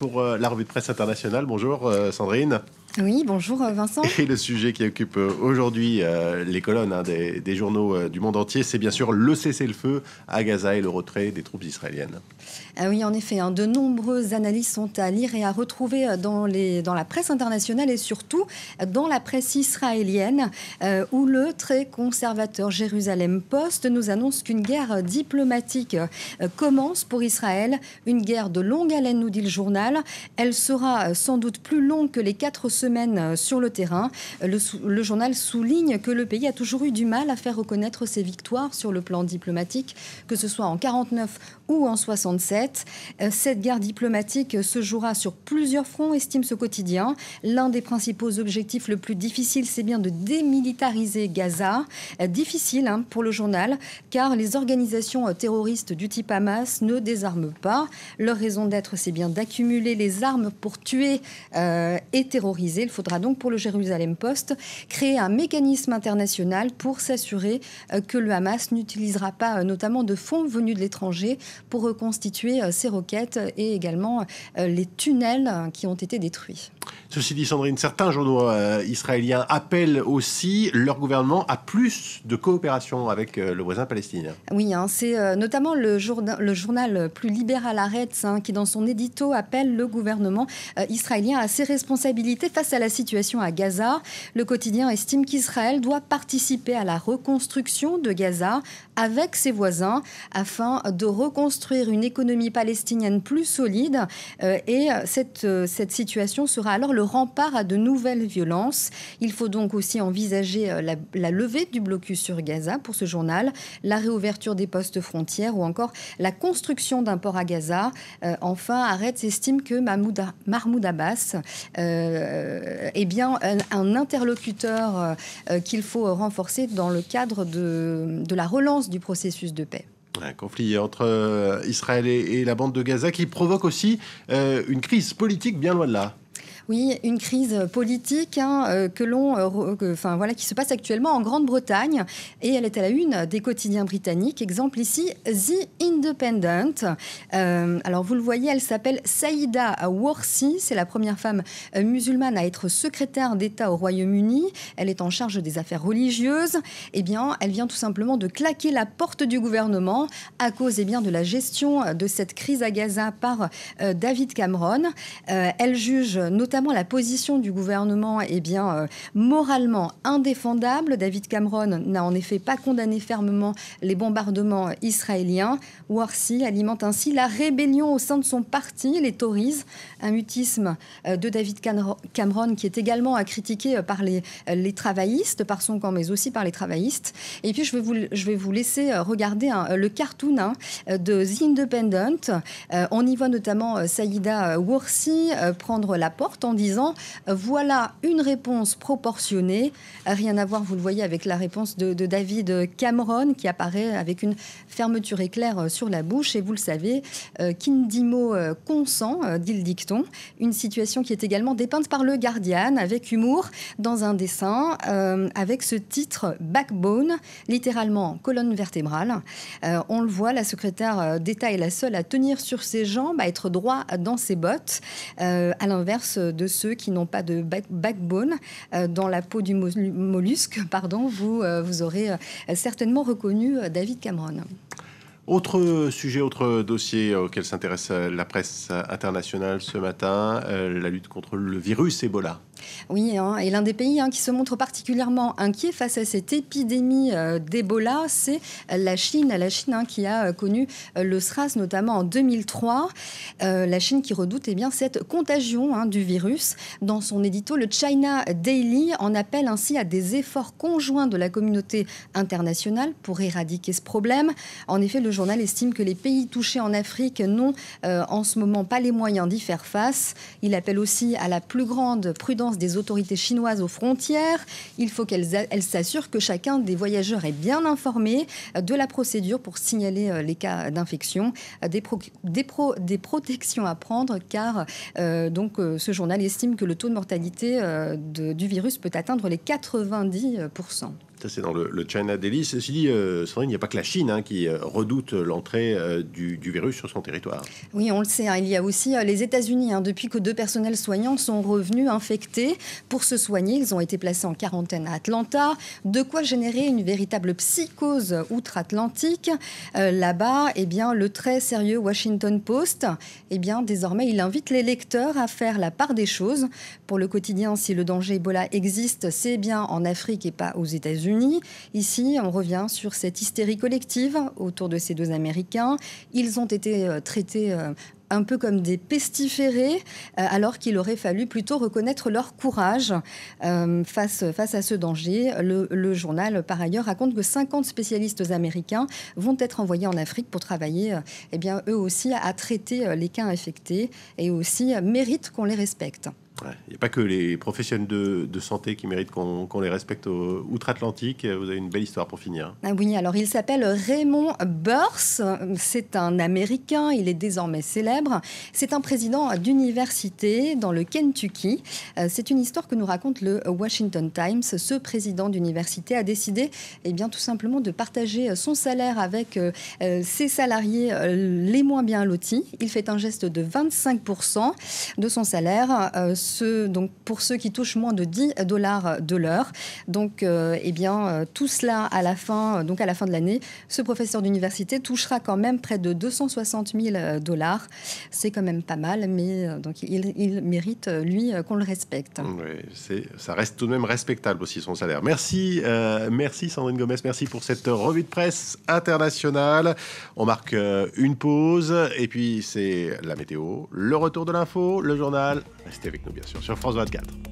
pour la revue de presse internationale. Bonjour Sandrine. Oui, bonjour Vincent. Et le sujet qui occupe aujourd'hui les colonnes des journaux du monde entier, c'est bien sûr le cessez-le-feu à Gaza et le retrait des troupes israéliennes. Ah oui, en effet, de nombreuses analyses sont à lire et à retrouver dans la presse internationale et surtout dans la presse israélienne où le très conservateur Jérusalem Post nous annonce qu'une guerre diplomatique commence pour Israël. Une guerre de longue haleine, nous dit le journal. Elle sera sans doute plus longue que les 4 semaines sur le terrain. Le journal souligne que le pays a toujours eu du mal à faire reconnaître ses victoires sur le plan diplomatique, que ce soit en 49 ou en 67. Cette guerre diplomatique se jouera sur plusieurs fronts, estime ce quotidien. L'un des principaux objectifs le plus difficile, c'est bien de démilitariser Gaza. Difficile pour le journal, car les organisations terroristes du type Hamas ne désarment pas. Leur raison d'être, c'est bien d'accumuler les armes pour tuer et terroriser. Il faudra donc, pour le Jérusalem Post, créer un mécanisme international pour s'assurer que le Hamas n'utilisera pas notamment de fonds venus de l'étranger pour reconstituer ses roquettes et également les tunnels qui ont été détruits. Ceci dit, Sandrine, certains journaux israéliens appellent aussi leur gouvernement à plus de coopération avec le voisin palestinien. Oui, c'est notamment le journal plus libéral Haaretz qui, dans son édito, appelle le gouvernement israélien à ses responsabilités face à la situation à Gaza. Le quotidien estime qu'Israël doit participer à la reconstruction de Gaza avec ses voisins afin de reconstruire une économie palestinienne plus solide. Et cette situation sera alors le rempart à de nouvelles violences. Il faut donc aussi envisager la levée du blocus sur Gaza pour ce journal, la réouverture des postes frontières ou encore la construction d'un port à Gaza. Enfin, Haaretz estime que Mahmoud Abbas est bien un interlocuteur qu'il faut renforcer dans le cadre de la relance du processus de paix. Un conflit entre Israël et la bande de Gaza qui provoque aussi une crise politique bien loin de là. Oui, une crise politique qui se passe actuellement en Grande-Bretagne et elle est à la une des quotidiens britanniques. Exemple ici, The Independent. Alors vous le voyez, elle s'appelle Saïda Warsi. C'est la première femme musulmane à être secrétaire d'État au Royaume-Uni. Elle est en charge des affaires religieuses. Eh bien, elle vient tout simplement de claquer la porte du gouvernement à cause de la gestion de cette crise à Gaza par David Cameron. Elle juge notamment la position du gouvernement moralement indéfendable. David Cameron n'a en effet pas condamné fermement les bombardements israéliens. Warsi alimente ainsi la rébellion au sein de son parti, les Tories, un mutisme de David Cameron qui est également critiqué par les travaillistes, par son camp, mais aussi par les travaillistes. Et puis je vais vous laisser regarder le cartoon de The Independent. On y voit notamment Saïda Warsi prendre la porte en disant « Voilà une réponse proportionnée ». Rien à voir, vous le voyez, avec la réponse de David Cameron qui apparaît avec une fermeture éclair sur la bouche. Et vous le savez, qui ne dit mot consent, dit le dicton. Une situation qui est également dépeinte par le Guardian avec humour dans un dessin avec ce titre « Backbone », littéralement colonne vertébrale. On le voit, la secrétaire d'État est la seule à tenir sur ses jambes, à être droit dans ses bottes, à l'inverse de ceux qui n'ont pas de backbone. Dans la peau du mollusque, vous aurez certainement reconnu David Cameron. Autre sujet, autre dossier auquel s'intéresse la presse internationale ce matin, la lutte contre le virus Ebola. Oui, et l'un des pays qui se montre particulièrement inquiet face à cette épidémie d'Ebola, c'est la Chine. La Chine qui a connu le SRAS notamment en 2003. La Chine qui redoute cette contagion du virus. Dans son édito, le China Daily en appelle ainsi à des efforts conjoints de la communauté internationale pour éradiquer ce problème. En effet, le journal estime que les pays touchés en Afrique n'ont en ce moment pas les moyens d'y faire face. Il appelle aussi à la plus grande prudence des autorités chinoises aux frontières. Il faut qu'elles s'assurent que chacun des voyageurs est bien informé de la procédure pour signaler les cas d'infection, des protections à prendre, car ce journal estime que le taux de mortalité du virus peut atteindre les 90%. Ça, c'est dans le China Daily. Ceci dit, Sandrine, il n'y a pas que la Chine qui redoute l'entrée du virus sur son territoire. Oui, on le sait. Il y a aussi les États-Unis. Depuis que 2 personnels soignants sont revenus infectés pour se soigner, ils ont été placés en quarantaine à Atlanta. De quoi générer une véritable psychose outre-Atlantique. Là-bas, le très sérieux Washington Post, désormais, il invite les lecteurs à faire la part des choses. Pour le quotidien, si le danger Ebola existe, c'est bien en Afrique et pas aux États-Unis. Ici, on revient sur cette hystérie collective autour de ces 2 Américains. Ils ont été traités un peu comme des pestiférés, alors qu'il aurait fallu plutôt reconnaître leur courage face à ce danger. Le journal, par ailleurs, raconte que 50 spécialistes américains vont être envoyés en Afrique pour travailler, eux aussi, à traiter les cas infectés et aussi méritent qu'on les respecte. Il n'y a pas que les professionnels de santé qui méritent qu'on les respecte outre-Atlantique. Vous avez une belle histoire pour finir. Ah oui, alors il s'appelle Raymond Burse. C'est un Américain, il est désormais célèbre. C'est un président d'université dans le Kentucky. C'est une histoire que nous raconte le Washington Times. Ce président d'université a décidé tout simplement de partager son salaire avec ses salariés les moins bien lotis. Il fait un geste de 25% de son salaire. Donc pour ceux qui touchent moins de $10 de l'heure. Donc, tout cela à la fin de l'année, ce professeur d'université touchera quand même près de $260 000. C'est quand même pas mal, mais il mérite, lui, qu'on le respecte. Oui, ça reste tout de même respectable aussi, son salaire. Merci Sandrine Gomez, merci pour cette revue de presse internationale. On marque une pause, et puis c'est la météo, le retour de l'info, le journal. Restez avec nous, bien sûr, sur France 24.